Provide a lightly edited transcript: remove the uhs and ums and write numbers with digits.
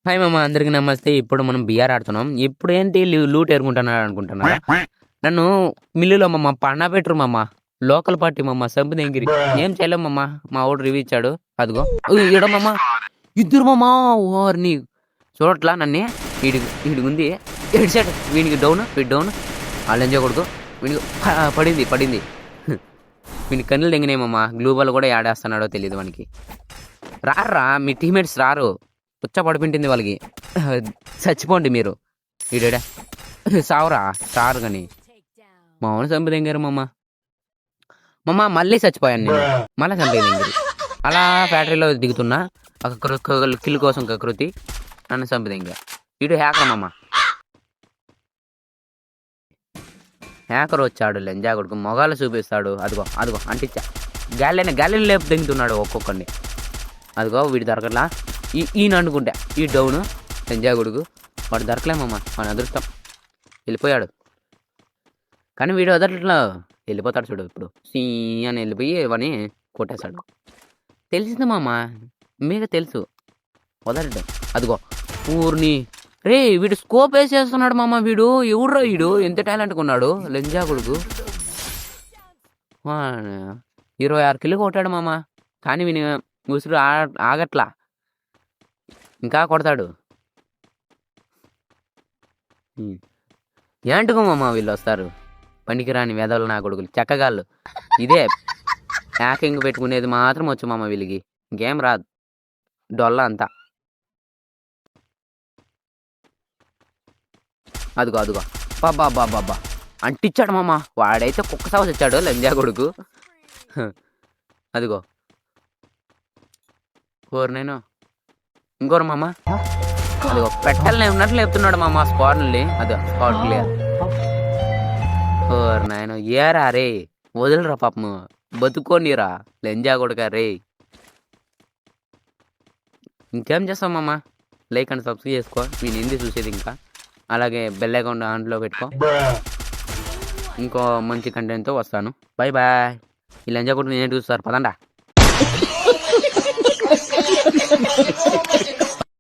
Hi మామ, అందరికి నమస్తే. ఇప్పుడు మనం బిఆర్ ఆడుతున్నాం. ఇప్పుడు ఏంటి లూట్ ఎరుకుంటున్నాడు అనుకుంటున్నారా? నన్ను మిల్లులో మమ్మ పండబెట్టరు మమ్మ. లోకల్ పార్టీ మమ్మ సంపు దగ్గరి ఏం చేయలేం మమ్మ. మా ఊడు రివ్యూ ఇచ్చాడు. అదిగో ఇడమమ్మ, ఇద్దరు మమ్మ. ఓర్ని చూడట్లా నన్నే. వీడికి ఉంది హెడ్ సెట్. వీడికి డౌన్, వీడి డౌన్. వాళ్ళు ఎంజాయకూడదు. వీడికి పడింది. వీడికి కన్నులు తెంగినాయమ్మా. గ్లూబల్ కూడా యాడేస్తున్నాడో తెలియదు వానికి. రారా మీ టీమేట్స్ రారు. పుచ్చ పడిపించింది వాళ్ళకి. చచ్చిపోండి మీరు. ఈడేడా సావురా సారు కానీ మామూలు చంపదెంగారు మమ్మ మళ్ళీ చచ్చిపోయాను నేను. మళ్ళీ చంపేది అలా ఫ్యాక్టరీలో దిగుతున్నా. కిల్ కోసం కకృతి నన్ను చంపదెంగా. వీడు హ్యాకర్ మమ్మ. హ్యాకర్ వచ్చాడు లెంజా కొడుకు. మొగాలు చూపిస్తాడు. అదిగో అంటించా. గాలిని లేపు దిగుతున్నాడు ఒక్కొక్కడిని. అదిగో వీడి దొరకట్లా. ఈయన అనుకుంటా ఈ డౌను ఎంజాయ్ కొడుకు. వాడు దొరకలేమమ్మా. వాడు అదృష్టం. వెళ్ళిపోయాడు. కానీ వీడు వదలట్లో వెళ్ళిపోతాడు చూడు. ఇప్పుడు సీ అని వెళ్ళిపోయి వాడిని కొట్టేశాడు. తెలిసింది మామ, మీకు తెలుసు. వదలడు. అదిగో ఊరిని రే వీడు స్కోప్ వేసేస్తున్నాడు మామ. వీడు ఎవడ్రా వీడు? ఎంత టాలెంట్గా ఉన్నాడు లెంజా కొడుకు. 26 కిలో కొట్టాడు మామ. కానీ వీని ముసురు ఆగట్లా. ఇంకా కొడతాడు. ఏంటుకో మామ వీళ్ళు వస్తారు. పనికిరాని వెదవలు నా కొడుకులు, చెక్కగాళ్ళు. ఇదే హ్యాకింగ్ పెట్టుకునేది మాత్రం వచ్చు మామ వీళ్ళకి. ఇంకేం రాదు. డొల్ల అంతా. అదిగో బాబా అంటిచ్చాడు మామ. వాడైతే కుక్క సావసి వచ్చాడు లంజా కొడుకు. అదిగో నేను ఇంకోరు మామ. అదిగో పెట్టాలని ఉన్నట్లు లేపుతున్నాడు మామ స్క్వాడ్ నుండి. అదో స్క్వాడ్ క్లియర్. ఓర్ నాయన ఏరా రే, వదిలిరా పాపము. బతుకోనిరా లెంజా కొడుక రే. ఇంకేం చేస్తాం మామ. లైక్ అండ్ సబ్స్క్రైబ్ చేసుకో. నేను ఎందుకు చూసేది ఇంకా. అలాగే బెల్ ఐకాన్ ఆన్లో పెట్టుకో. ఇంకో మంచి కంటెంట్తో వస్తాను. బాయ్. ఈ లెంజా కొడుకు నేను చూస్తారు పదండా.